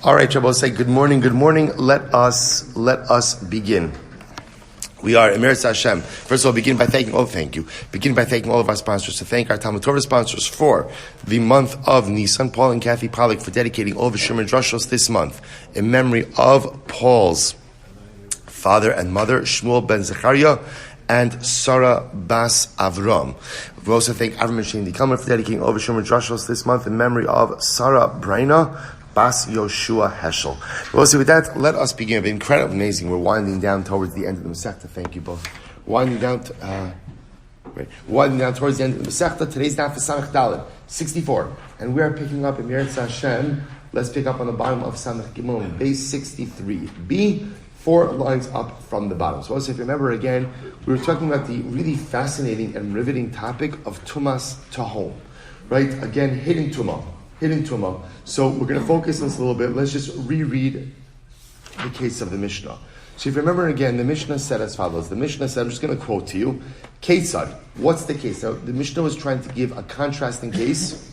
All right, Shabbos, say good morning. Good morning. Let us begin. We are Emeretz Hashem. First of all, begin by thanking all of our sponsors. To thank our Talmud Torah sponsors for the month of Nissan, Paul and Kathy Pollack, for dedicating all of the Shemar Drushos this month in memory of Paul's father and mother, Shmuel ben Zechariah, and Sarah bas Avrohom. We also thank Avraham and Shaindy Kelman for dedicating all of the Shemar Drushos this month in memory of Sarah Bryna, Bas Yehoshua Heschel. Well, so with that, let us begin. It's incredibly amazing. We're winding down towards the end of the Masechta. Thank you both. Winding down towards the end of the Masechta. Today's daf for Samech Daled, 64. And we are picking up in Eretz Hashem. Let's pick up on the bottom of Samech Gimel, base 63. B, 4 lines up from the bottom. So also, if you remember again, we were talking about the really fascinating and riveting topic of Tumas Tahom. Right? Again, hidden Tumah. So we're going to focus on this a little bit. Let's just reread the case of the Mishnah. So if you remember again, the Mishnah said as follows. The Mishnah said, I'm just going to quote to you, Ketzad. What's the case? So the Mishnah was trying to give a contrasting case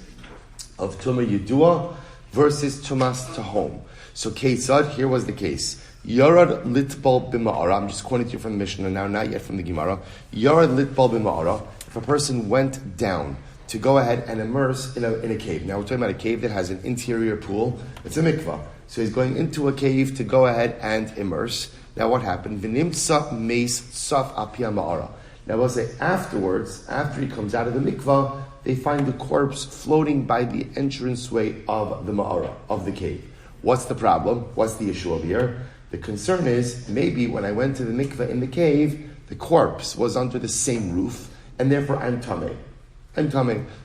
of Tumah Yedua versus Tumas Tahom. So Ketzad, here was the case. Yarad litbal b'ma'ara. I'm just quoting to you from the Mishnah now, not yet from the Gemara. Yarad litbal b'ma'ara. If a person went down to go ahead and immerse in a cave. Now we're talking about a cave that has an interior pool. It's a mikvah. So he's going into a cave to go ahead and immerse. Now what happened? V'nimtza meis saf apia ma'ara. Now we'll say afterwards, after he comes out of the mikvah, they find the corpse floating by the entranceway of the ma'ara, of the cave. What's the problem? What's the issue over here? The concern is, maybe when I went to the mikvah in the cave, the corpse was under the same roof, and therefore I'm tameh.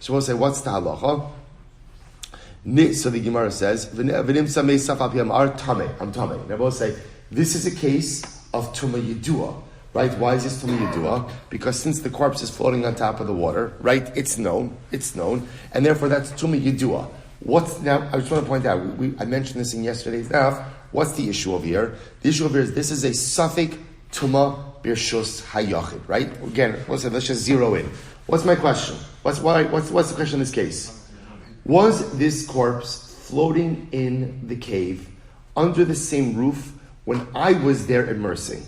So we'll say, what's the halacha? So the Gemara says, I'm tameh. Now we'll say, this is a case of Tumah Yedua. Right? Why is this Tumah Yedua? Because since the corpse is floating on top of the water, right? It's known, and therefore that's Tumah Yedua. Now, I just want to point out, I mentioned this in yesterday's daf. What's the issue over here? The issue over here is this is a suffix Tumah Birshus Hayachid, right? Again, let's just zero in. What's my question? What's the question in this case? Was this corpse floating in the cave under the same roof when I was there immersing?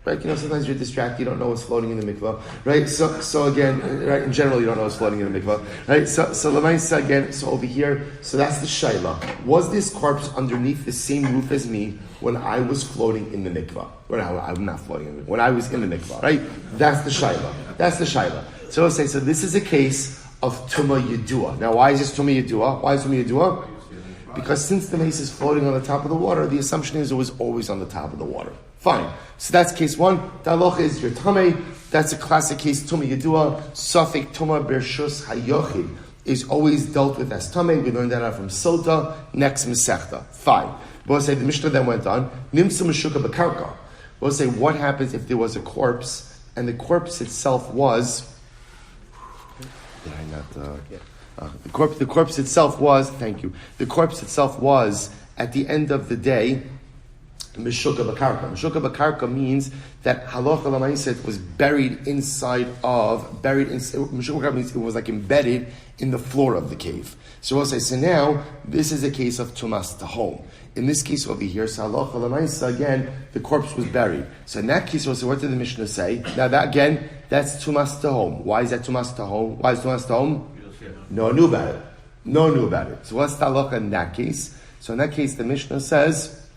Right? Sometimes you're distracted, you don't know what's floating in the mikvah. Right? So again, right, in general, you don't know what's floating in the mikvah. Right? So Lamaisa again, so over here, so that's the shaila. Was this corpse underneath the same roof as me when I was floating in the mikvah? I'm not floating in the mikvah. When I was in the mikvah, right? That's the shaila. So I'll say, so this is a case of Tumah Yedua. Now, why is this Tumah Yedua? Because since the mace is floating on the top of the water, the assumption is it was always on the top of the water. Fine. So that's case one. The halacha is your tameh. That's a classic case, Tumah Yedua. Suffix Tumah Bershus Hayochid is always dealt with as tameh. We learned that out from Sota, next Masechta. Fine. We'll say the Mishnah then went on. Nimsa Meshuka B'karka. We'll say what happens if there was a corpse and the corpse itself was. The corpse itself was. Thank you. The corpse itself was at the end of the day. Meshuka b'karka. Meshuka b'karka means that halacha l'maiset was Meshuka b'karka means it was like embedded in the floor of the cave. So we'll say, so now, this is a case of Tumas Tahom. In this case over here, so halacha l'maiset, again, the corpse was buried. So in that case, we'll say, what did the Mishnah say? Now that, again, that's Tumas Tahom. Why is that Tumas Tahom? Why is Tumas Tahom? No one knew about it. So what's the halacha in that case? So in that case, the Mishnah says,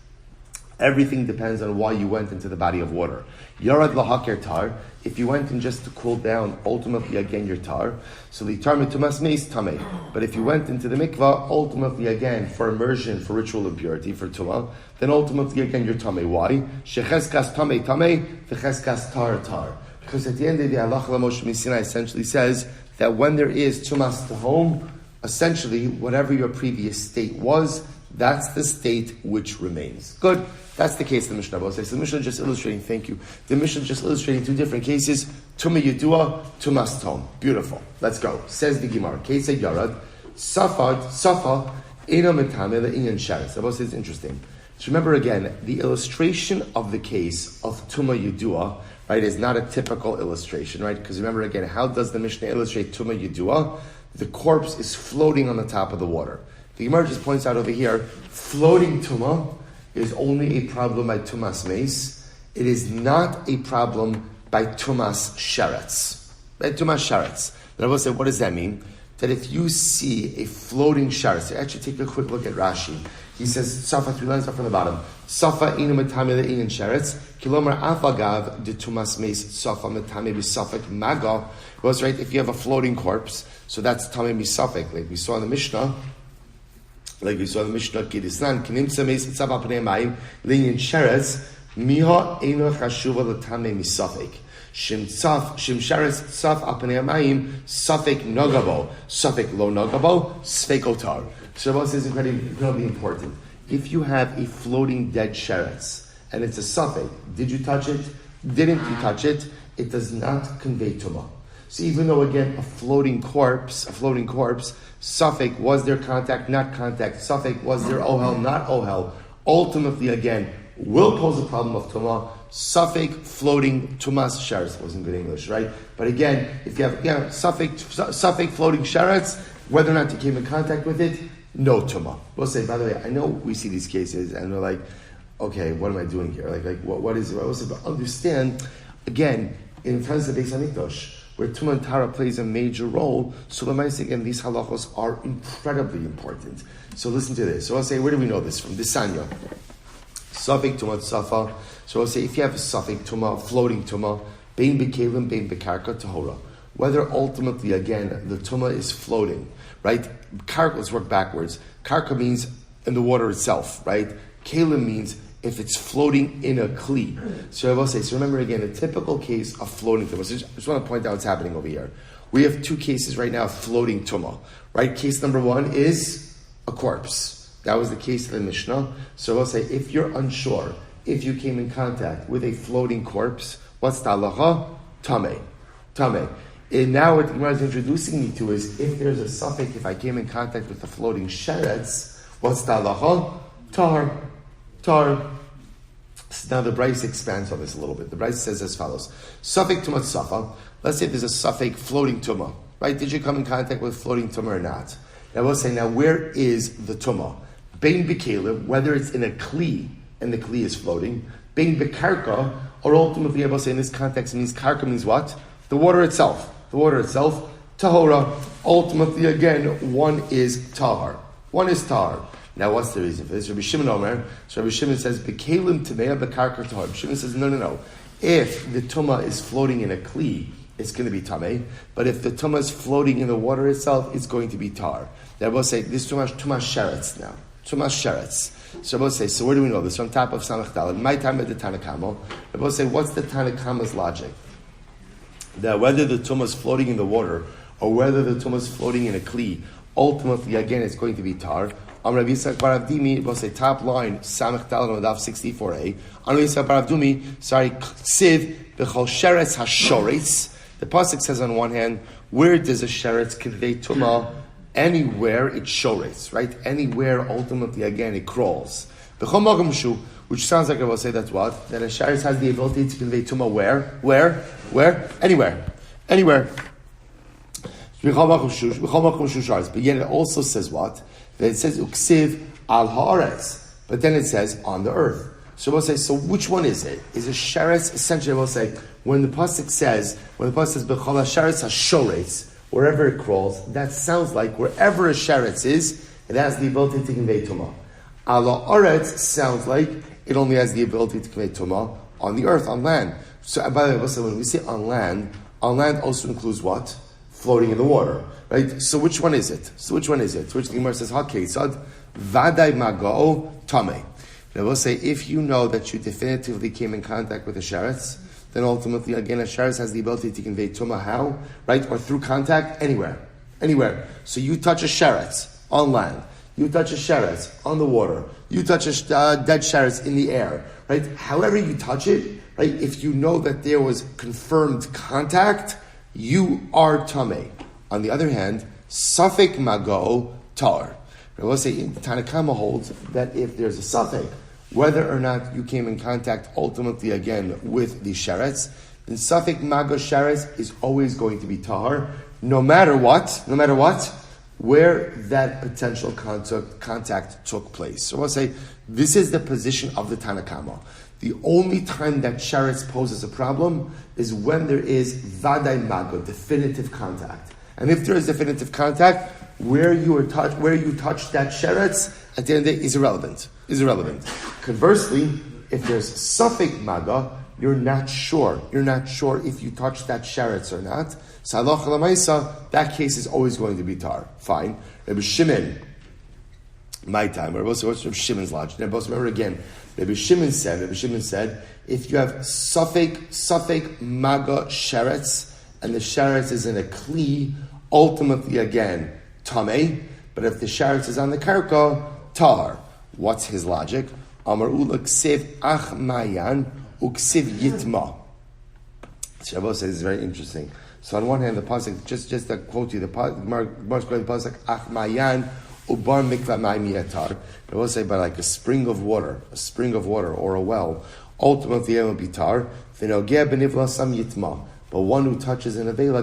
everything depends on why you went into the body of water. Yarad lahaker tar. If you went in just to cool down, ultimately again you're tar. So the tar mitumas meis tameh. But if you went into the mikvah, ultimately again for immersion, for ritual impurity, for tumah, then ultimately again you're tameh. Why? Shecheskas tameh tameh, v'cheskas tar tar. Because at the end of the day, Allah Moshe Sinai essentially says that when there is tumas tahom, essentially whatever your previous state was, that's the state which remains. Good. That's the case of the Mishnah. So the Mishnah just illustrating, thank you. The Mishnah just illustrating two different cases. Tumah Yedua, Tumas Tahom. Beautiful. Let's go. Says the Gemara. Case Yarad. Safa, Eno Metame, the Inyan Sharis. That was interesting. So remember again, the illustration of the case of Tumah Yedua, right, is not a typical illustration, right? Because remember again, how does the Mishnah illustrate Tumah Yedua? The corpse is floating on the top of the water. The Gemara just points out over here, floating tumah is only a problem by tumas meis. It is not a problem by tumas sheretz. By tumas sheretz. The Rebbe said, what does that mean? That if you see a floating sheretz, actually take a quick look at Rashi. He says, Safa, 3 lines up from the bottom. Safa inu metame le'in sheretz, kilomar afagav de tumas meis safa metame b'safek maga. Well, right, if you have a floating corpse, so that's tamei b'safek, like we saw in the Mishnah, Nissan, kinimtza meis tzav apnei mayim le'in sheretz, miha eino chashuva l'tamei misafek. Shim sheretz tzaf apnei mayim safek nogabo, safek lo nogabo, sveikotar. So this is incredibly important. If you have a floating dead sheretz and it's a safek, did you touch it? Didn't you touch it? It does not convey tumah. So even though again a floating corpse, safek, was there contact, not contact, safek, was there ohel, not ohel, ultimately again will pose a problem of tumah. Safek floating tumas sheretz wasn't good English, right? But again, if you have safek floating sheretz, whether or not you came in contact with it, no tumah. We'll say, by the way, I know we see these cases and we're like, okay, what am I doing here? What is it? We'll say, but understand, again, in terms of Beis HaMikdash, where tumah and tara plays a major role, so again, these halachos are incredibly important. So listen to this. So I'll say, where do we know this from? This Sanya. Safek tumah safa. So I'll say, if you have a safek tumah, floating tumah, bein bekelim, bein bekarka, tahora. Whether ultimately, again, the tumah is floating, right? Karka, let's work backwards. Karka means in the water itself, right? Kelim means if it's floating in a kli. So I will say, so remember again, a typical case of floating tumah. So I just want to point out what's happening over here. We have 2 cases right now of floating tumah, right? Case number 1 is a corpse. That was the case of the Mishnah. So I will say, if you're unsure, if you came in contact with a floating corpse, what's the halacha? Tameh. And now what the Gemara is introducing me to is, if there's a suffix, if I came in contact with the floating sheretz, what's the halacha? Tar. So now the Bryce expands on this a little bit. The Bryce says as follows. Suffix tumah safa. Let's say there's a suffix floating tumah. Right? Did you come in contact with floating tumah or not? Now we'll say, now where is the tumah? Bein bekelim, whether it's in a kli, and the kli is floating. Bein bekarka, or ultimately I will say in this context, it means karka means what? The water itself. Tahora. Ultimately, again, one is tahar. Now, what's the reason for this? Rabbi Shimon Omer. So Rabbi Shimon says, "Bekelim tamei bekarka tahar." Rabbi Shimon says, no. If the tumah is floating in a kli, it's going to be tamei. But if the tumah is floating in the water itself, it's going to be tar. They will say this tumah sheretz now. Tumah sheretz. So we'll say, so where do we know this? On top of Samach Daled. My time at the Tanakama. They will say, what's the Tanakama's logic? That whether the tumah is floating in the water or whether the tumah is floating in a kli, ultimately again it's going to be tar. Rabbi Yitzchak bar Avdimi, we'll say top line Samach Daled on Daf 64a. Rabbi Yitzchak bar Avdumi, Ksiv b'chol sheretz hashoretz. The pasuk says on one hand, where does a sheretz convey tumah? Anywhere it shoretz, right? Anywhere ultimately again it crawls. B'chol magam shu, which sounds like I will say that's what? That a sheretz has the ability to convey tumah where? Anywhere. But yet it also says what? That it says uksiv al haaretz, but then it says on the earth. So we'll say, so which one is it? Is a sheretz essentially? We'll say when the pasuk says b'chol sheretz hashoretz, wherever it crawls, that sounds like wherever a sheretz is, it has the ability to convey tumah. Ala aretz sounds like it only has the ability to convey tumah on the earth, on land. So, by the way, when we say on land also includes what? Floating in the water, right? So which one is it? So which the Gemara says, "Hakesad vaday magao tamei." Now we'll say, if you know that you definitively came in contact with a sheretz, then ultimately, again, a sheretz has the ability to convey tumah. How? Right? Or through contact? Anywhere. So you touch a sheretz on land. You touch a sheretz on the water. You touch a dead sheretz in the air. Right? However you touch it, right? If you know that there was confirmed contact, you are tamei. On the other hand, safek mago tar. I will say, the Tanakama holds that if there's a safek, whether or not you came in contact ultimately again with the sheretz, then safek mago sheretz is always going to be tahar, no matter what, where that potential contact took place. So I'll say, this is the position of the Tanna Kama. The only time that sheretz poses a problem is when there is vaday mago, definitive contact. And if there is definitive contact, where you touch that sheretz at the end of the day is irrelevant. Conversely, if there's safek maga, you're not sure if you touch that sheretz or not. So halacha l'maisa, that case is always going to be tar. Fine. Rabbi Shimon, my time. What's Rabbi Shimon's logic? Remember again. Rabbi Shimon said, if you have safek maga sheretz, and the sheretz is in a kli, ultimately again tamei. But if the sheretz is on the karka, tahar. What's his logic? Amar ula ksiv ach mayan uksiv yitma. Shabbos says it's very interesting. So on one hand, the pasuk, just to quote you, the pasuk ach mayan ubar mikva ma'im yatar. I will say by like a spring of water or a well. Ultimately, it will be tar. V'nogeh benivla sam yitma. But one who touches an avela,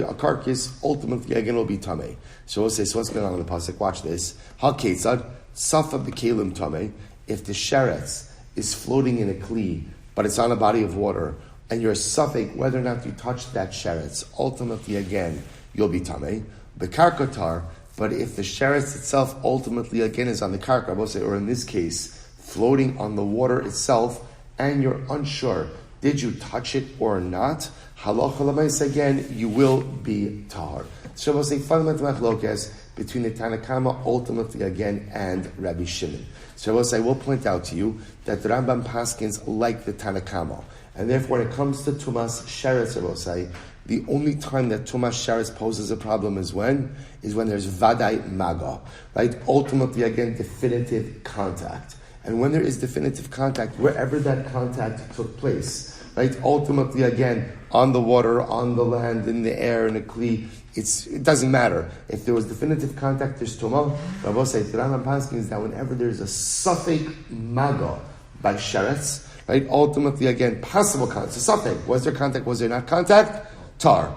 a carcass, ultimately again will be tamei. So we'll say, so what's going on in the pasuk? Watch this. Ha ketzad safa b'kelim tamei. If the sheretz is floating in a kli, but it's on a body of water, and you're suffik whether or not you touch that sheretz, ultimately again you'll be tamei. B'karka tar. But if the sheretz itself ultimately again is on the karka, I will say, or in this case, floating on the water itself, and you're unsure, did you touch it or not? Halacha l'maisa again, you will be tahar. So I will say fundamental machlokas between the Tanna Kama ultimately again and Rabbi Shimon. So I will say, we'll point out to you that the Rambam paskins like the Tanna Kama, and therefore when it comes to tumas sheretz, I will say, the only time that tumas sheretz poses a problem is when there's vaday maga, right? Ultimately again, definitive contact. And when there is definitive contact, wherever that contact took place, right? Ultimately, again, on the water, on the land, in the air, in a kli, it doesn't matter. If there was definitive contact, there's tumah. But I will say, the Rambam Paskin is that whenever there's a safek maga by sheretz, right? Ultimately, again, possible contact. So safek, was there contact? Was there not contact? Tar.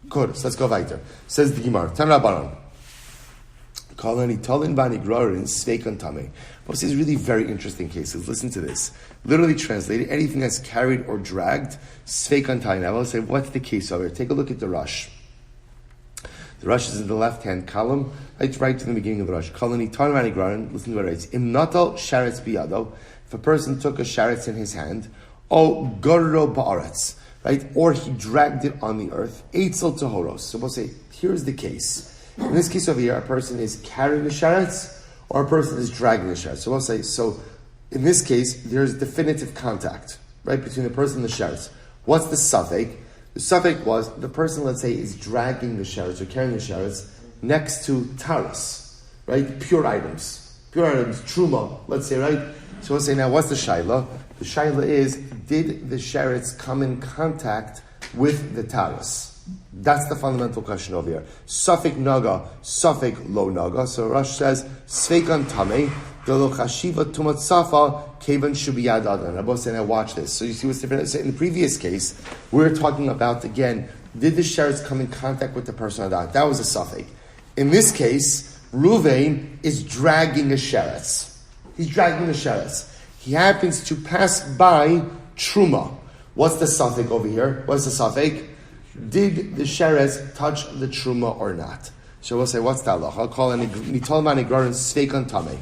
Good. So let's go weiter. Says the Gemara. Tan Rabbanon. Kalani talin bani grorin sveikan tamei. But this is really very interesting cases. Listen to this. Literally translated, anything that's carried or dragged, sveikan tamei. I will say, what's the case over here? Take a look at the Rush. The Rush is in the left-hand column, right to the beginning of the Rush. Kalani talin bani grorin. Listen to what it writes. Im natal sharetz biyado. If a person took a sharetz in his hand, o gorro ba'aretz, right, or he dragged it on the earth, eitzel tohoros. So we'll say, here's the case. In this case over here, a person is carrying the sheretz, or a person is dragging the sheretz. So we'll say, so in this case, there's definitive contact, right, between the person and the sheretz. What's the suffix? The suffix was, the person, let's say, is dragging the sheretz, or carrying the sheretz, next to taras, right, pure items, truma, let's say, right? So we'll say, now what's the shaila? The shaila is, did the sheretz come in contact with the taras? That's the fundamental question over here. Safek naga, safek lo naga. So Rash says, sveikan tamei, delo chashiva tumat safa, kevan shubiyad adan. Rabbi saying, now watch this. So you see what's different? So in the previous case, we were talking about, again, did the sheretz come in contact with the person or not? That was a safek. In this case, Ruvain is dragging a sheretz. He's dragging the sheretz. He happens to pass by truma. What's the safek over here? What's the safek? Did the sheretz touch the truma or not? So we'll say, what's the halacha? I'll call it nitalman igrarin sveikan tamei.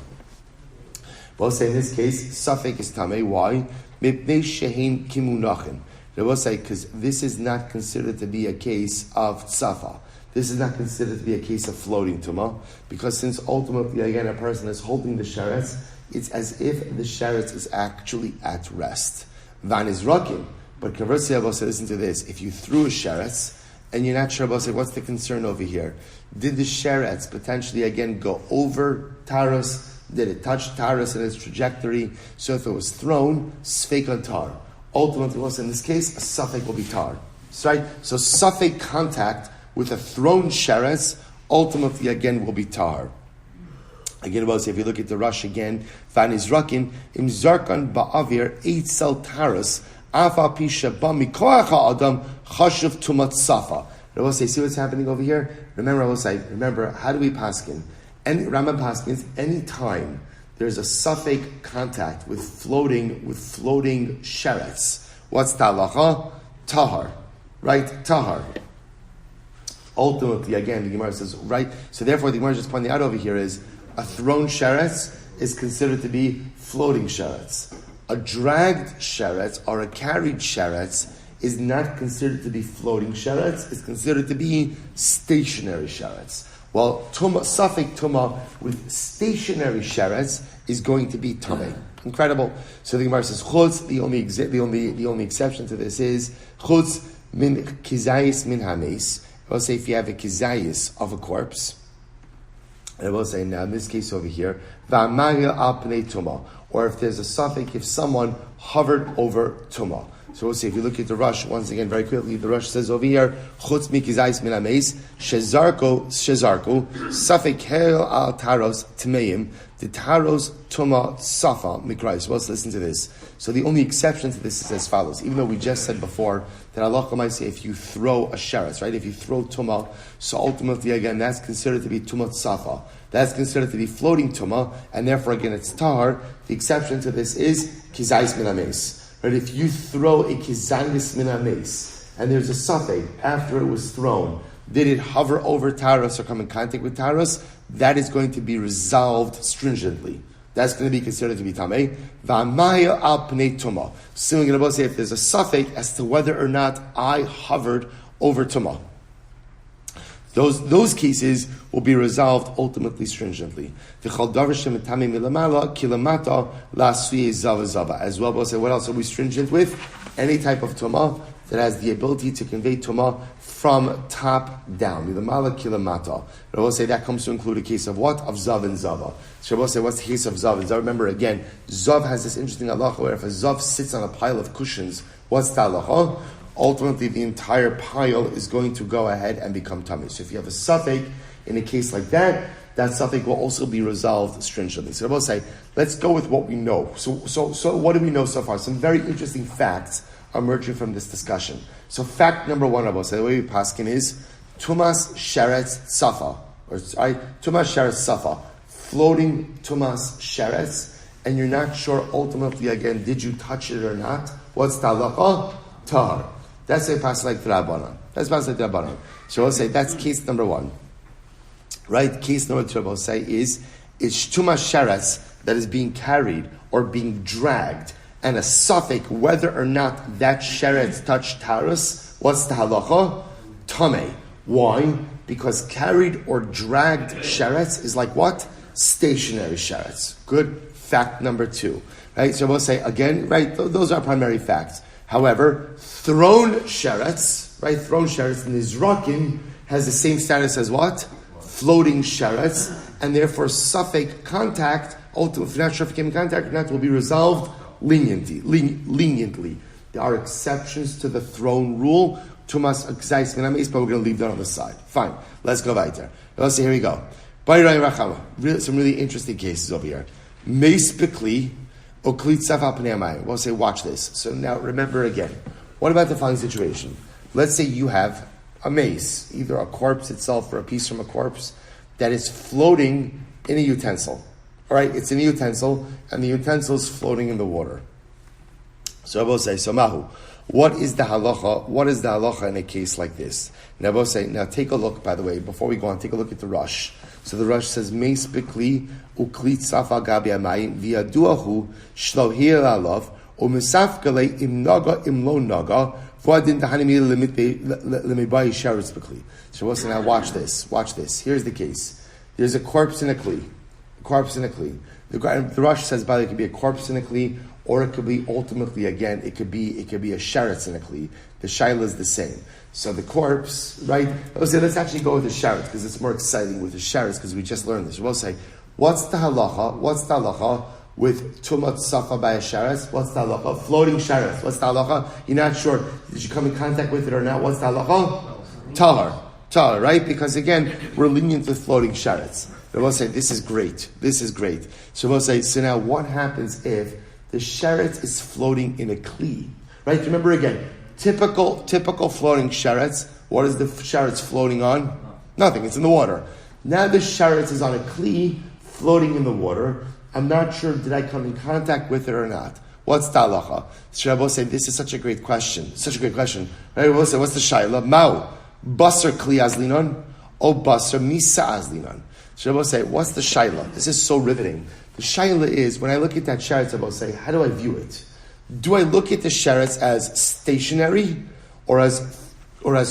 We'll say in this case, safek is tamei. Why? Mipnei shehein kimunachin. We'll say because this is not considered to be a case of tsafa. This is not considered to be a case of floating tuma, because since ultimately again a person is holding the sheretz, it's as if the sheretz is actually at rest. Van is rakim. But conversely, I will say, listen to this. If you threw a sheretz, and you're not sure about, say, what's the concern over here? Did the sheretz potentially, again, go over taras? Did it touch taras in its trajectory? So if it was thrown, sfeik on tar. Ultimately, also in this case, a suffix will be tar. Right? So suffix contact with a thrown sheretz, ultimately, again, will be tar. Again, about if you look at the Rush again, Van is rakin, im zarkan ba'avir, eitzel taras, Afa pisha bami koach adam chashuv tumat safa. Rabbi will say, see what's happening over here? Remember, how do we paskin? Any Rambam paskins, any time there's a suffix contact with floating sheretz. What's talacha? Tahar. Right? Tahar. Ultimately, again, the Gemara says, right? So therefore, the Gemara is just pointing out over here is a thrown sheretz is considered to be floating sheretz. A dragged sheretz or a carried sheretz is not considered to be floating sheretz, it's considered to be stationary sheretz. Well, suffix tuma with stationary sheretz is going to be tamei. Incredible. So the Gemara says, chutz, the only exception to this is chutz min kizayis min hames. I will say if you have a kizayis of a corpse, and I will say now in this case over here, v'amaya al pnei tuma, or if there's a suffix, if someone hovered over tuma. So we'll see, if you look at the Rush, once again, very quickly, the Rush says over here, chutz mikizayis min hameis, shezarko, safek hel al taros tmeim, the taros tuma safa mikrais. Well, let's listen to this. So the only exception to this is as follows. Even though we just said before that Allah might say if you throw a sheretz, right? If you throw tuma, so ultimately again that's considered to be tuma safa. That's considered to be floating tuma, and therefore again it's tahar. The exception to this is kizayis min hameis. Right, if you throw a kizayis min hameis, and there's a suffix after it was thrown, did it hover over taros or come in contact with taros? That is going to be resolved stringently. That's going to be considered to be tamei. V'amaya al pnei tuma. So we're going to say if there's a suffix as to whether or not I hovered over tuma. Those cases will be resolved ultimately stringently. As well, we'll say, what else are we stringent with? Any type of tumah that has the ability to convey tumah from top down. We'll say that comes to include a case of what? Of zav and zava. So we'll say, what's the case of zav and zava? Remember again, zav has this interesting halacha where if a zav sits on a pile of cushions, what's the halacha? Ultimately, the entire pile is going to go ahead and become tummy. So if you have a suffix in a case like that, that suffix will also be resolved stringently. So I will say, let's go with what we know. So what do we know so far? Some very interesting facts are emerging from this discussion. So fact number one, I will say, the way we paskin is tumas sheretz safa, tumas sheretz safa, floating tumas sheretz, and you're not sure ultimately again, did you touch it or not? What's the halacha? Tahar. That's a pass like Rabbanan. That's pass like Rabbanan. So I'll say that's case number one. Right? Case number two, I'll say is it's tumas sheretz that is being carried or being dragged, and a suffix whether or not that sheretz touched taros. What's the halacha? Tamei. Why? Because carried or dragged sheretz is like what? Stationary sheretz. Good. Fact number two. Right? So we'll say again, right? Those are primary facts. However, thrown sheretz, right? Thrown sheretz, nizrakim has the same status as what? Floating sheretz, and therefore suffix contact, ultimately, if you're not sure if it came in contact or not, will be resolved leniently. There are exceptions to the thrown rule, tumas kizayis min hameis, but we're going to leave that on the side. Fine, let's go weiter. Let's see, here we go. Some really interesting cases over here. Meis bekli, we'll say, watch this. So now remember again, what about the following situation? Let's say you have a mace, either a corpse itself or a piece from a corpse, that is floating in a utensil. All right, it's in a utensil, and the utensil is floating in the water. So I will say, so Mahu, what is the halacha? What is the halacha in a case like this? And I will say, now take a look, by the way, before we go on, take a look at the Rush. So the Rush says, Meis bikli uklit safa gabi amayim viaduahu shlohir alav umisafkale im naga im lo naga v'adin tahanimi lemibai sheretz bikli. So we'll say, now watch this. Here's the case. There's a corpse in a kli. The Rush says, by the way, it could be a corpse in a kli, or it could be ultimately, again, it could be a sheretz in a kli. The shaila is the same. So the corpse, right? Let's actually go with the sheretz because it's more exciting with the sheretz because we just learned this. We'll say, what's the halacha with tumat safa by a sheretz? What's the halacha? Floating sheretz. What's the halacha? You're not sure. Did you come in contact with it or not? What's the halacha? Tahar, right? Because again, we're lenient with floating sheretz. But we'll say, this is great. So we'll say, so now what happens if the sheretz is floating in a kli? Right? Remember again, typical floating sheretz What is the sheretz floating on? Nothing. It's in the water. Now the sheretz is on a kli floating in the water. I'm not sure did I come in contact with it or not. What's the halacha? Rabbi say this is such a great question. Such a great question. Rabbi say what's the shaila? Mau basar kli azlinon o basar misa azlinon. Rabbi say what's the shaila? This is so riveting. The shaila is when I look at that sheretz, Rabbi say how do I view it? Do I look at the sheretz as stationary or as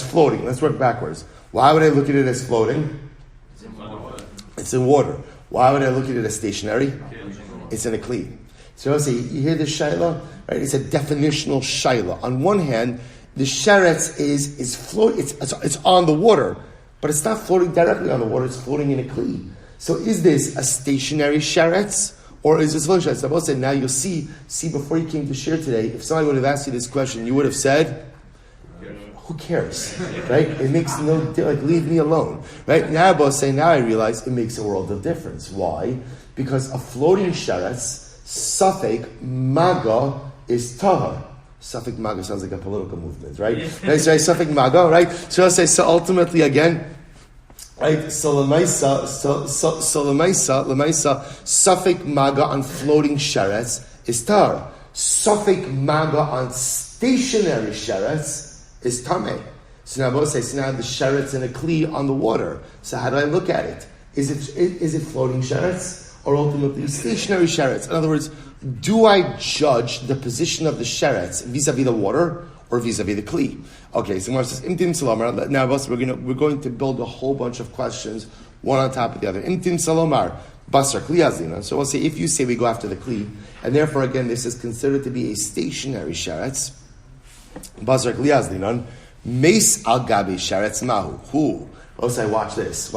floating? Let's work backwards. Why would I look at it as floating? It's in water. Why would I look at it as stationary? It's in a kli. So I'll say, you hear the shaila? Right? It's a definitional shaila. On one hand, the sheretz is float. It's on the water, but it's not floating directly on the water. It's floating in a kli. So is this a stationary sheretz or is this floating sheretz? I will say now you'll see before you came to share today. If somebody would have asked you this question, you would have said, "Who cares?" Right? It makes no leave me alone. Right? Now I will say now I realize it makes a world of difference. Why? Because a floating sheretz. Safek Maga is Taha. Safek Maga sounds like a political movement, right? Right? So Safek Maga, right? So I'll say, so ultimately again, right? So Lamaisa, Safek Maga on floating sheretz is Tar. Safek Maga on stationary sheretz is Tameh. So now I will say, so now the sheretz in a kli on the water. So how do I look at it? Is it floating sheretz? Or ultimately stationary sheretz. In other words, do I judge the position of the sheretz vis-a-vis the water or vis-a-vis the kli? Okay, so Gemara says, Imtim Salomar. Now, we're going to build a whole bunch of questions, one on top of the other. Imtim Salomar, Basar Kli Azlina. So we'll say, if you say we go after the kli, and therefore again this is considered to be a stationary sheretz, Basar Kli Azlina, Meis Al Gabi Sheretz Mahu. Who? We'll say, watch this.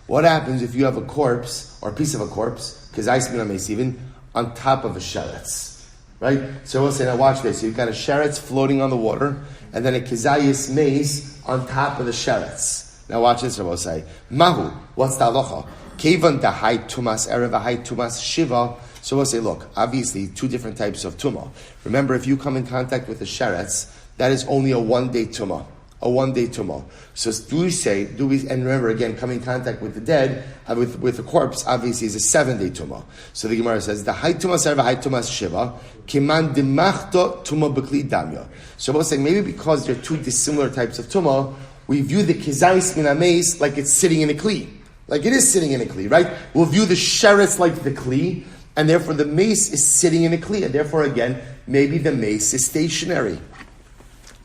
What happens if you have a corpse, or a piece of a corpse, even, on top of a sheretz? Right? So we'll say, now watch this. You've got a sheretz floating on the water, and then a kizayis mace on top of the sheretz. Now watch this, we'll say. Mahu, what's the halacha? Kevan dahai tumas erev ahai tumas shiva. So we'll say, look, obviously, two different types of tumah. Remember, if you come in contact with the sheretz, that is only a one-day tumah. A one-day tumah. So and remember again, coming in contact with the dead, with the corpse, obviously is a 7-day tumah. So the Gemara says, the high tumah serva, high tumah shiva, kiman demachto tumah b'kli damya. So we'll say, maybe because there are two dissimilar types of tumah, we view the kizais min ameis like it's sitting in a kli. Like it is sitting in a kli, right? We'll view the sheretz like the kli, and therefore the mace is sitting in a kli, and therefore again, maybe the mace is stationary.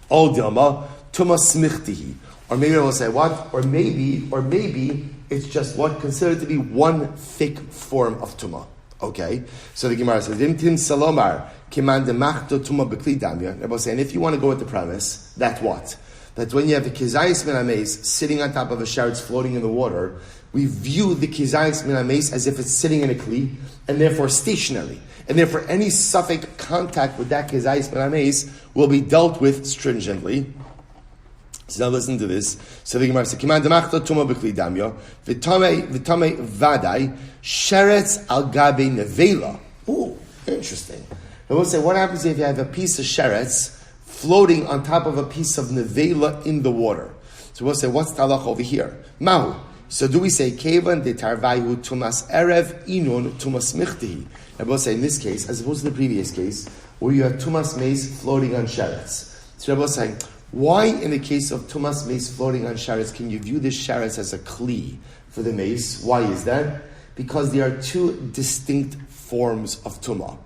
Ol dilma, Tuma smichtihi. Or maybe I will say what? Or maybe it's just what considered to be one thick form of tuma. Okay? So the Gemara says, Dimtim salomar kiman demachto tuma b'kli damya. I will say, and if you want to go with the premise, that's what? That when you have the kizayis min ameis sitting on top of a sheretz floating in the water, we view the kizayis min ameis as if it's sitting in a kli, and therefore stationary. And therefore any suffix contact with that kizayis min ameis will be dealt with stringently. So now listen to this. So the Gemara says, "Kiman demachto tuma b'kli damya v'tamei vadai sheretz al gabe nevela." Ooh, interesting. I will say, what happens if you have a piece of sheretz floating on top of a piece of nevela in the water? So we'll say, what's the halach over here? Mahu. So do we say kevan de tarvayu tumas erev inun tumas michtihi? I will say in this case, as opposed to the previous case, where you have tumas mace floating on sheretz. So I will say, why, in the case of tumas mace floating on sheretz, can you view this sheretz as a kli for the mace? Why is that? Because there are two distinct forms of tumah.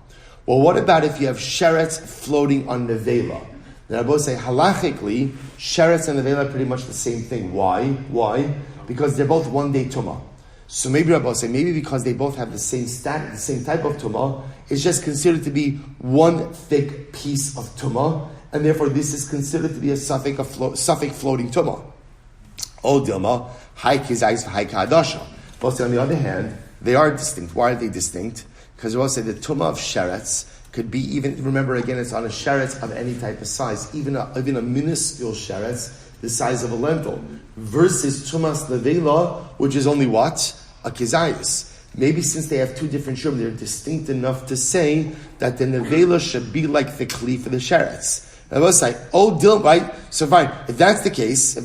Well, what about if you have sheretz floating on nevela? Then I both say halachically, sheretz and nevela are pretty much the same thing. Why? Because they're both one-day tumah. So maybe I both say maybe because they both have the same status, the same type of tumah, it's just considered to be one thick piece of tumah. And therefore, this is considered to be a suffix floating tumah. O dilma, high kizais, high kadasha. But on the other hand, they are distinct. Why are they distinct? Because we will say the tumah of sheretz could be even. Remember again, it's on a sheretz of any type of size, even a minuscule sheretz, the size of a lentil, versus tumas levela, which is only what? A kizayis. Maybe since they have two different shum, they're distinct enough to say that the nevela should be like the kli for the sheretz. And we'll say, oh, Dil, right? So fine. If that's the case,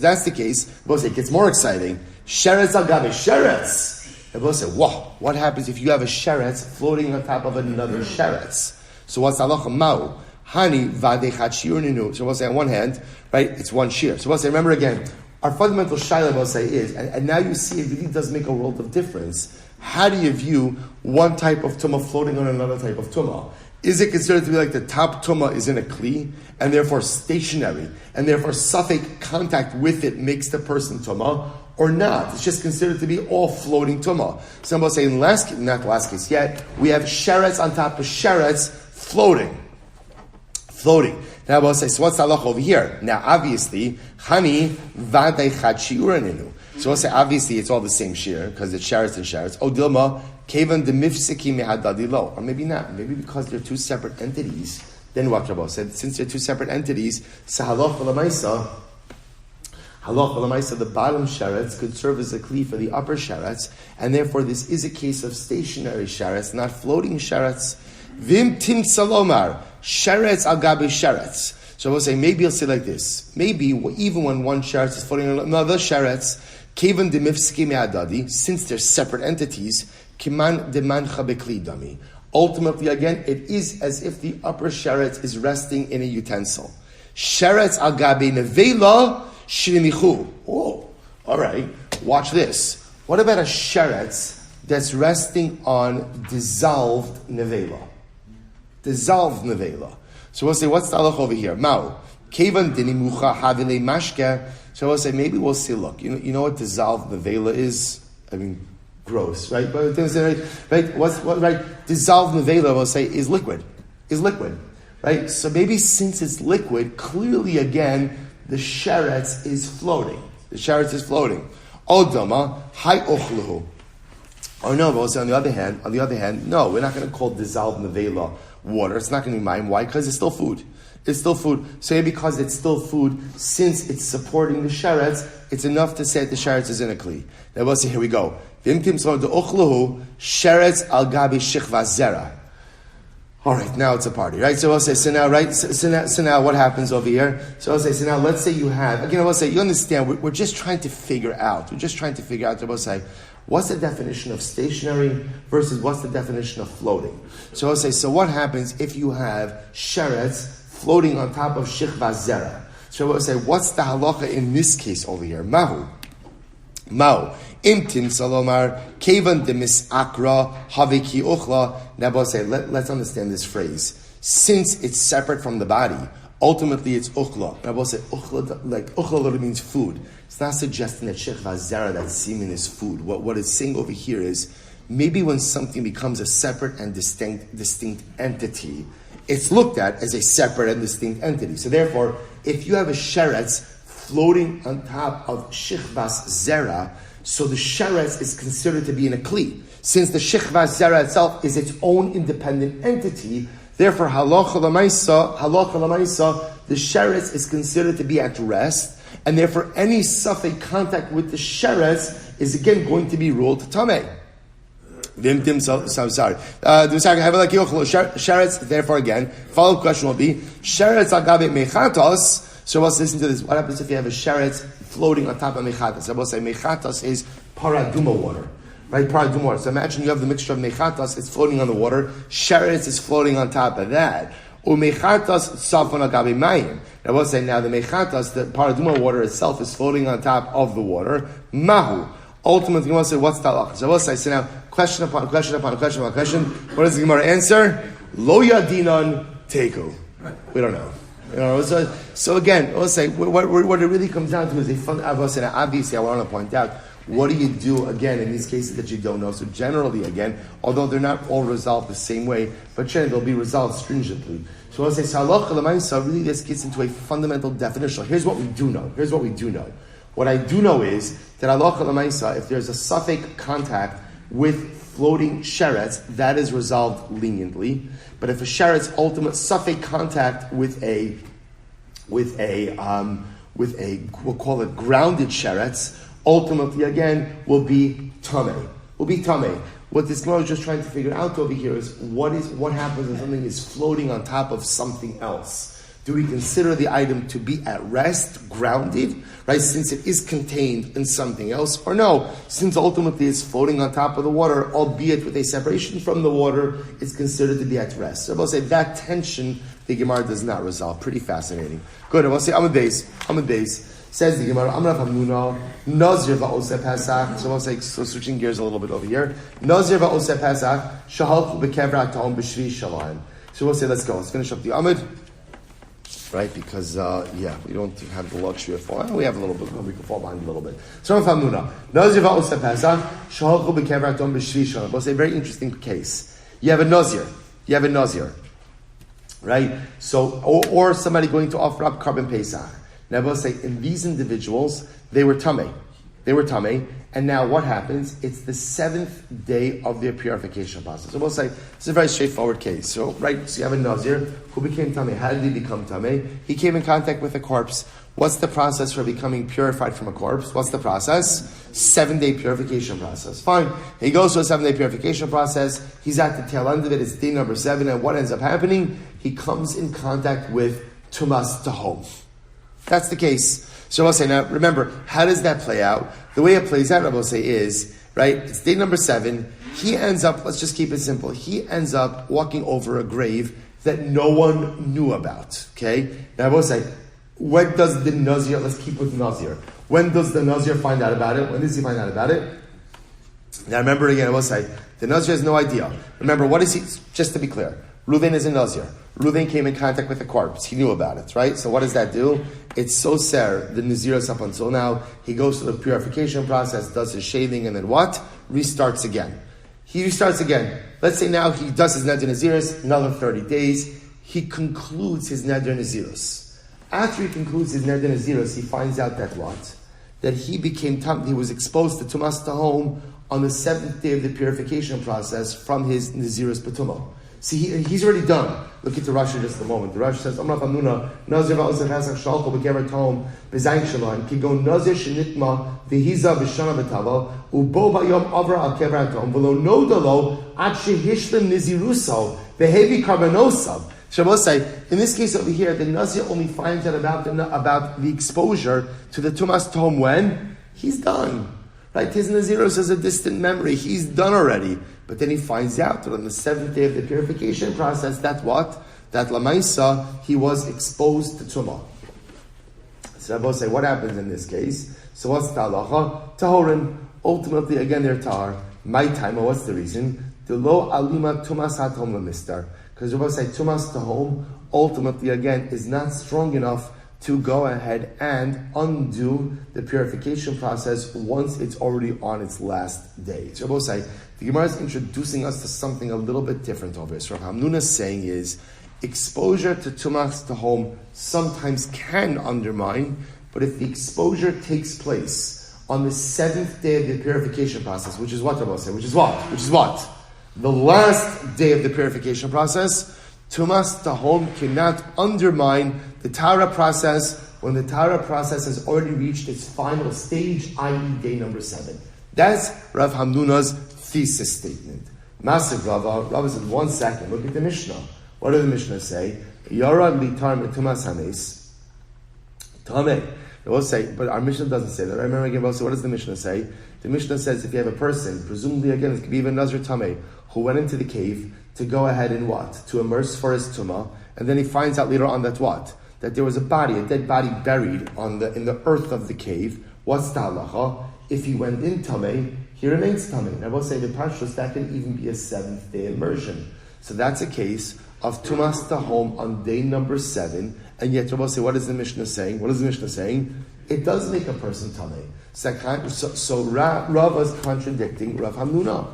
we'll say it gets more exciting. Sheretz al gabe sheretz. And we'll say, whoa, what happens if you have a sheretz floating on top of another sheretz? So what's halacha mau? Hani vadechat shiur ninu. So we'll say on one hand, right, it's one shear. So we'll say, remember again, our fundamental shaila we'll say is, and now you see it really does make a world of difference. How do you view one type of tumah floating on another type of tumah? Is it considered to be like the top tumah is in a kli, and therefore stationary, and therefore suffix contact with it makes the person tumah, or not? It's just considered to be all floating tumah. Some will say, in not the last case yet, we have sheretz on top of sheretz floating. Now we'll say, so what's the halach over here? Now obviously, hani vadei chad shiuraninu. So we'll say, obviously it's all the same shear, because it's sheretz and sheretz. O dilma, kevan demifsiki mehadadi lo. Or maybe not. Maybe because they're two separate entities. Then what Rabbi said, since they're two separate entities, so halach l'maisa, the bottom sheretz could serve as a kli for the upper sheretz, and therefore this is a case of stationary sheretz, not floating sheretz. Vim tim salomar, sheretz al gabi sheretz. So we'll say, maybe I'll say like this. Maybe even when one sheretz is floating on another sheretz, kevan demifsiki me'adadi, since they're separate entities, kiman demancha bekli dami. Ultimately, again, it is as if the upper sheretz is resting in a utensil. Sheretz al gabi nevela shirimichu. Oh, all right. Watch this. What about a sheretz that's resting on dissolved nevela? Dissolved nevela. So we'll say, what's the halach over here? Mao. Kevan dinimucha havile mashke. So we'll say, maybe we'll say, look, you know what dissolved nevela is? I mean, gross, right? But right? Right? Dissolved nevela, we'll say, is liquid. Right? So maybe since it's liquid, clearly again, the sheretz is floating. Odama, hai ochluhu. Or no, but we'll say on the other hand, no, we're not going to call dissolved nevela water. It's not going to be mine. Why? Because it's still food. So because it's still food, since it's supporting the sheretz, it's enough to say that the sheretz is in a kli. Now we'll say, here we go. Sheretz al gabi shichva zera. All right, now it's a party, right? So we'll say, so now what happens over here? So I'll say, so now let's say you have, again, I will say, you understand, we're just trying to figure out, we'll say, what's the definition of stationary versus what's the definition of floating? So I'll say, so what happens if you have sheretz floating on top of shichva zera? So we'll say, what's the halacha in this case over here? Mao. Imtin salomar kevan demis akra haviki uchla. Now we'll say, let's understand this phrase. Since it's separate from the body, ultimately it's uchla. Now we'll say, uchla literally means food. It's not suggesting that shichva zera, that semen, is food. What it's saying over here is, maybe when something becomes a separate and distinct entity, it's looked at as a separate and distinct entity. So therefore, if you have a sheretz floating on top of shichvas zera, so the sheretz is considered to be in a kli. Since the shichvas zera itself is its own independent entity, therefore halacha l'maisa, the sheretz is considered to be at rest, and therefore any suffix contact with the sheretz is again going to be ruled tameh. Sheretz, therefore again, follow-up question will be, sheretz al gabe mechatos. So let's listen to this. What happens if you have a sheretz floating on top of mechatos? I will say mechatos is paraduma water. Right? Paraduma water. So imagine you have the mixture of mechatos, it's floating on the water. Sheretz is floating on top of that. Umechatos safon al gabe mayim. I will say now the mechatos, the paraduma water itself is floating on top of the water. Mahu. Ultimately, you want to say, what's the halach? So I will say, so now, question upon question. What does the Gemara answer? Lo yadinan teku. We don't know. So again, we'll say, what it really comes down to is obviously, I want to point out, what do you do, again, in these cases that you don't know? So generally, again, although they're not all resolved the same way, but generally they'll be resolved stringently. So I'll say, really this gets into a fundamental definition. Here's what we do know. What I do know is that if there's a suffix contact with floating sheretz, that is resolved leniently. But if a sheretz ultimate suffix contact with a we'll call it grounded sheretz, ultimately again will be tameh. What this Gemara is just trying to figure out over here is what happens when something is floating on top of something else. Do we consider the item to be at rest, grounded, right, since it is contained in something else? Or no, since ultimately it's floating on top of the water, albeit with a separation from the water, it's considered to be at rest. So I will say that tension the Gemara does not resolve. Pretty fascinating. Good, I will say, I'm a base. Says the Gemara, I'm Rav Hamnuna, Nazir va'oseh Pesach. So I will say, so switching gears a little bit over here. Nazir va'oseh Pesach, shahalchu b'kevrat ta'om b'shri shalayim. So we'll say, let's go. Let's finish up the Amud. Right, because, we don't have the luxury of falling. We have a little bit, we can fall behind a little bit. So Rav Hamnuna, Nazir va'oseh Pesach, shahalchu b'kevrat ta'om b'shri shalayim. We'll say, a very interesting case. You have a Nazir. Right? So, or somebody going to offer up carbon Pesach. Now, we'll say, in these individuals, they were tamei. And now what happens? It's the 7th day of their purification process. So we'll say, it's a very straightforward case. So you have a Nazir who became tamei. How did he become tamei? He came in contact with a corpse. What's the process for becoming purified from a corpse? What's the process? 7-day purification process. Fine. He goes through a 7-day purification process. He's at the tail end of it. It's day number 7. And what ends up happening? He comes in contact with tumas tahom. That's the case. So I'll say, now remember, how does that play out? The way it plays out, I will say, is, right, it's day number 7. He ends up, let's just keep it simple. He ends up walking over a grave that no one knew about. Okay? Now I will say, when does the Nazir, let's keep with Nazir. When does the Nazir find out about it? When does he find out about it? Now remember again, I will say, the Nazir has no idea. Remember, what is he, just to be clear, Reuven is a Nazir. Reuven came in contact with a corpse. He knew about it, right? So what does that do? It's so ser, the Nazirus up until now. He goes through the purification process, does his shaving, and then what? Restarts again. He restarts again. Let's say now he does his Neder Nazirus, another 30 days. He concludes his Neder Nazirus. After he concludes his Neder Nazirus, he finds out that what? That he was exposed to Tumas Tahom on the 7th day of the purification process from his Nazirus Patumah. See, he's already done. Look at the Rashi just a moment. The Rashi says, Amar Hamnuna, Nazir va'oseh Pesach shalko b'kever tom b'zayin shalom, ki go Nazir shenitma v'hiza b'shana v'tava, ubo ba'yom avra al kever tom, v'lo nodalo ad shehishlim niziruso, v'hevi karbonosav. Shabbos say, in this case over here, the Nazir only finds out about the exposure to the Tumas Tom when? He's done. Right? His Nazirus is a distant memory. He's done already. But then he finds out that on the 7th day of the purification process, that what? That Lamaisa, he was exposed to Tumah. So Rabbi say, what happens in this case? So what's the halacha? Tahorin. Ultimately, again, they're tahar. My time, what's the reason? The lo alima tumas hatom lamistar. Because Rabbi say, tumas tahom, ultimately, again, is not strong enough to go ahead and undo the purification process once it's already on its last day. So Rabbi say, the Gemara is introducing us to something a little bit different over here. So what Hamnuna is saying is, exposure to Tumas Tahom sometimes can undermine, but if the exposure takes place on the 7th day of the purification process, which is what Rabbi say, which is what? The last day of the purification process, Tumas Tahom cannot undermine the TORAH process when the TORAH process has already reached its final stage, i.e. day number 7. That's Rav Hamnuna's thesis statement. Massive Rava said, 1 second, look at the Mishnah. What did the Mishnah say? Yara litar metumas hanes. Tameh. They will say, but our Mishnah doesn't say that. I remember again, what does the Mishnah say? The Mishnah says if you have a person, presumably again, it could be even Nazir Tameh, who went into the cave to go ahead and what? To immerse for his tumah, and then he finds out later on that what? That there was a dead body buried in the earth of the cave. What's the halacha? If he went in Tameh, he remains Tameh. And I will say the Parshas, that can even be a 7th day immersion. So that's a case of Tumas Tahom on day number 7. And yet, I will say, what is the Mishnah saying? It does make a person Tameh. So Rav is contradicting Rav Hamnuna.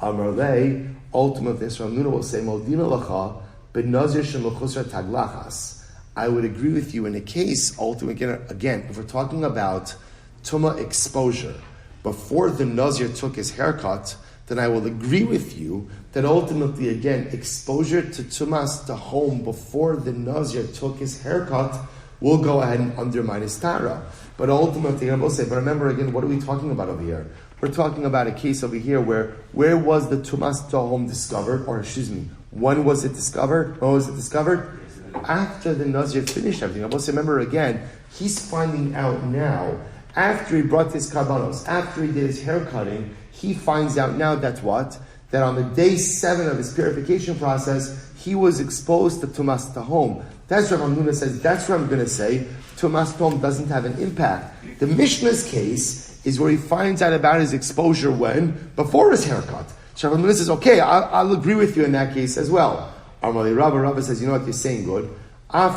Amarle, ultimately, Rav Hamnuna will say, Modina lacha, ben Nazir shemachusar taglachas. I would agree with you in a case, ultimately, again, if we're talking about Tumah exposure, before the Nazir took his haircut, then I will agree with you that ultimately, again, exposure to Tumas Tahom before the Nazir took his haircut will go ahead and undermine his TORAH. But ultimately, I will say, but remember again, what are we talking about over here? We're talking about a case over here where was the Tumas Tahom discovered? Or when was it discovered? after the Nazir finished everything. I must remember again, he's finding out now, after he brought his karbanos, after he did his hair cutting, he finds out now that what? That on the day 7 of his purification process, he was exposed to Tumas Tahom. That's what Rabbi Hamnuna says, that's what I'm going to say. Tumas Tahom doesn't have an impact. The Mishnah's case is where he finds out about his exposure when? Before his haircut. So Rabbi Hamnuna says, okay, I'll agree with you in that case as well. Rabbi says, you know what, you're saying good. I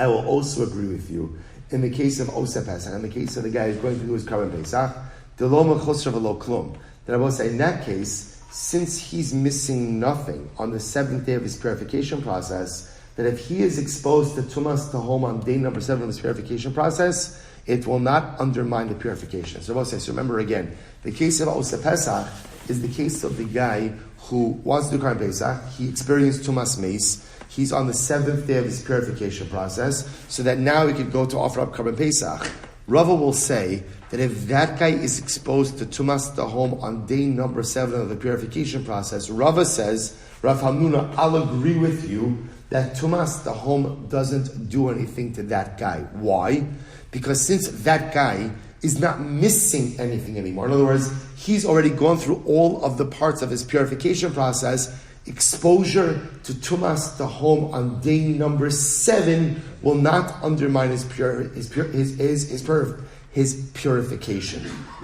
will also agree with you in the case of Oseh Pesach, in the case of the guy who's going to do his Karban Pesach, that I will say in that case, since he's missing nothing on the 7th day of his purification process, that if he is exposed to Tumas Tahom on day number 7 of his purification process, it will not undermine the purification. So I will say, so remember again, the case of Oseh Pesach is the case of the guy who wants to do Karban Pesach, he experienced Tumas Meis, he's on the 7th day of his purification process, so that now he could go to offer up Karban Pesach. Rava will say that if that guy is exposed to Tumas Tahom on day number 7 of the purification process, Rava says, Rav Hamnuna, I'll agree with you that Tumas Tahom doesn't do anything to that guy. Why? Because since that guy is not missing anything anymore, in other words, he's already gone through all of the parts of his purification process, exposure to Tumas Tahom on day number 7 will not undermine his purification.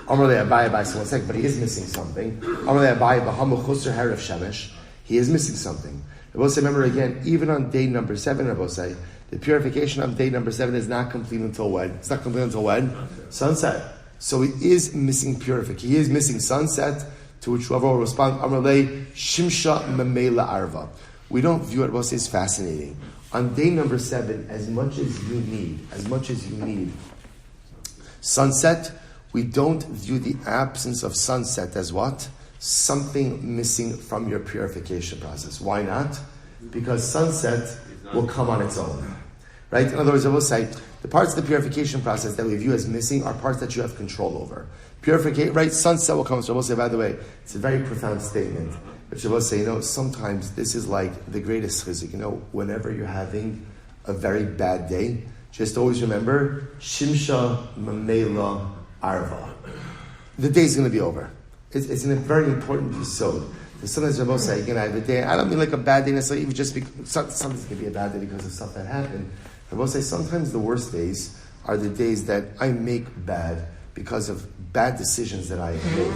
But he is missing something. He is missing something. Remember again, even on day number 7, the purification of day number 7 is not complete until when? It's not complete until when? Sunset. So he is missing purification. He is missing sunset. To which Rava will respond, Amrlei Shimsha Mamela Arva. We don't view it as fascinating. On day number 7, as much as you need sunset, we don't view the absence of sunset as what? Something missing from your purification process. Why not? Because sunset will come on its own. Right? In other words, I will say, the parts of the purification process that we view as missing are parts that you have control over. Purification, right? Sunset will come. So I will say, by the way, it's a very profound statement. But I will say, sometimes this is like the greatest chizik. Whenever you're having a very bad day, just always remember, Shimsha Mamela Arva. The day's going to be over. It's a very important episode. Sometimes I will say, I have a day. I don't mean like a bad day necessarily, even just because something's going to be a bad day because of stuff that happened. I will say sometimes the worst days are the days that I make bad because of bad decisions that I have made.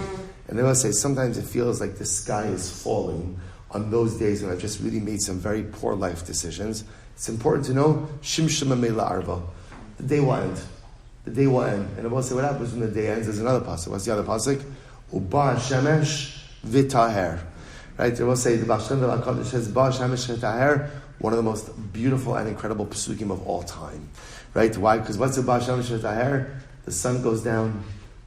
And I will say sometimes it feels like the sky is falling on those days when I've just really made some very poor life decisions. It's important to know, Shimsha Mamela Arva. The day will end. The day will end. And I will say what happens when the day ends. There's another pasuk. What's the other pasuk? Uba Shemesh Vitaher. Right? I will say the Baal Shem Tov HaKadosh says, Ba Shemesh Vitaher, one of the most beautiful and incredible psukim of all time. Right? Why? Because what's the Ba Shemesh Vitaher? The sun goes down,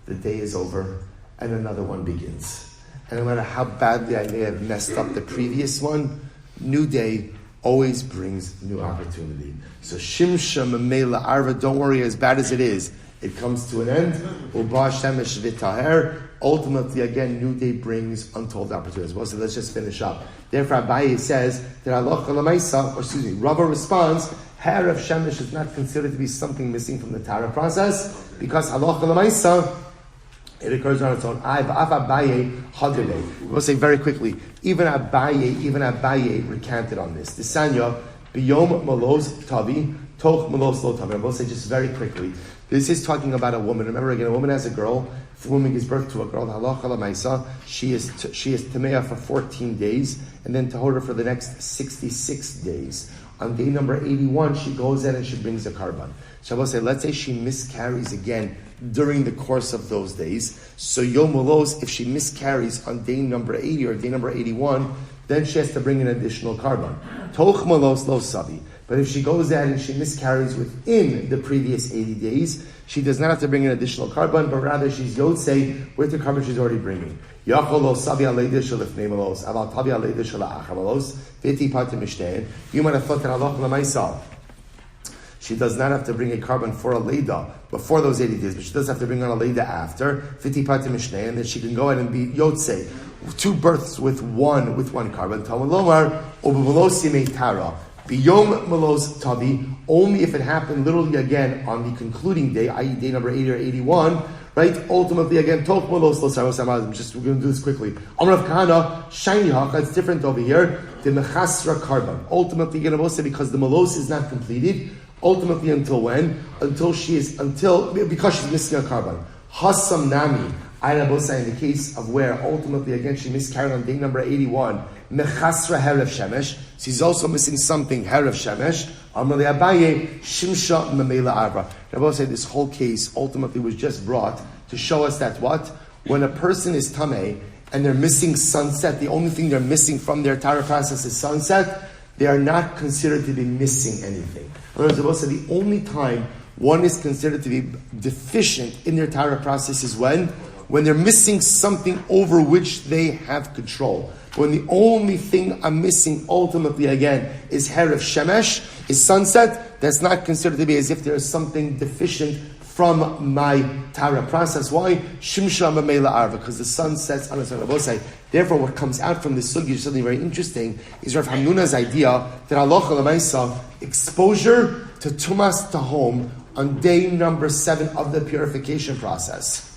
the day is over, and another one begins. And no matter how badly I may have messed up the previous one, new day always brings new opportunity. So Shimsha Mamela Arva, don't worry, as bad as it is, it comes to an end. Uba Shemesh Vitaher. Ultimately, again, new day brings untold opportunities. Well, so let's just finish up. Therefore, Abaye says that Rava responds, hair of Shemesh is not considered to be something missing from the TORAH process because halacha l'maisa, it occurs on its own. We'll say very quickly, even Abaye recanted on this. The Sanya, biyom malos tavi, toch malos lo tavi. We'll say just very quickly, this is talking about a woman. Remember again, a woman has a girl. If a woman gives birth to a girl, halacha l'maisa, she is tameah for 14 days, and then tahora for the next 66 days. On day number 81, she goes in and she brings a karban. So I will say, let's say she miscarries again during the course of those days. So Yom Ulos, if she miscarries on day number 80 or day number 81, then she has to bring an additional karban. Toch Malos Lo Sabi. But if she goes out and she miscarries within the previous 80 days, she does not have to bring an additional karban, but rather she's yotzei with the karban she's already bringing. Yachol Lo Sabi Aleidah Shalifnei Malos, Aval Tabi Aleidah Shalachar Malos, Viti Patim Mishtein. You might have thought that Allah L'maisa, she does not have to bring a karban for a Leida before those 80 days, but she does have to bring on a Leida after, Viti Patim Mishtein, and then she can go ahead and be yotzei 2 births with one carbon. Talmud lomar ubevelosi meitara biyom melos tavi. Only if it happened literally again on the concluding day, i.e. day number 80 or 81. Right? Ultimately, again, we're going to do this quickly. Amar of Kahana, Shaindy haka, it's different over here. The mechasra karban. Ultimately, again, because the melos is not completed. Ultimately, until when? Because she's missing a karban. Hasam nami. In the case of where ultimately again she miscarried on day number 81, mechasra herav shemesh. She's also missing something herav shemesh. Amrli Abaye shimsha memela arba. Rabbi said this whole case ultimately was just brought to show us that what when a person is tameh and they're missing sunset, the only thing they're missing from their Torah process is sunset. They are not considered to be missing anything. Rabbi said the only time one is considered to be deficient in their Torah process is when they're missing something over which they have control. When the only thing I'm missing ultimately again is herav shemesh, is sunset, that's not considered to be as if there is something deficient from my Torah process. Why? Shimsha mamela arva, because the sun sets on its own. Therefore, what comes out from this sugi is something very interesting, is Rav Hamnuna's idea that halacha l'maisa, exposure to tumas tahom on day number 7 of the purification process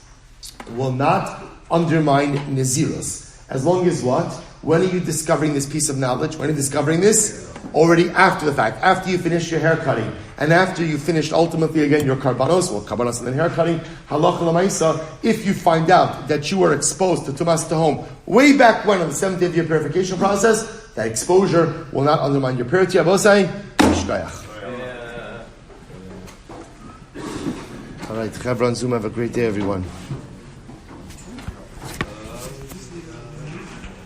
will not undermine Nazirus. As long as what? When are you discovering this piece of knowledge? When are you discovering this? Already after the fact. After you finish your hair cutting. And after you finished ultimately again your karbanos and then hair cutting, halacha l'maisa, if you find out that you were exposed to tumas tahom way back when on the 7th day of your purification process, that exposure will not undermine your purity. Abosai, shkayach. All right, Chavra on Zoom, have a great day, everyone.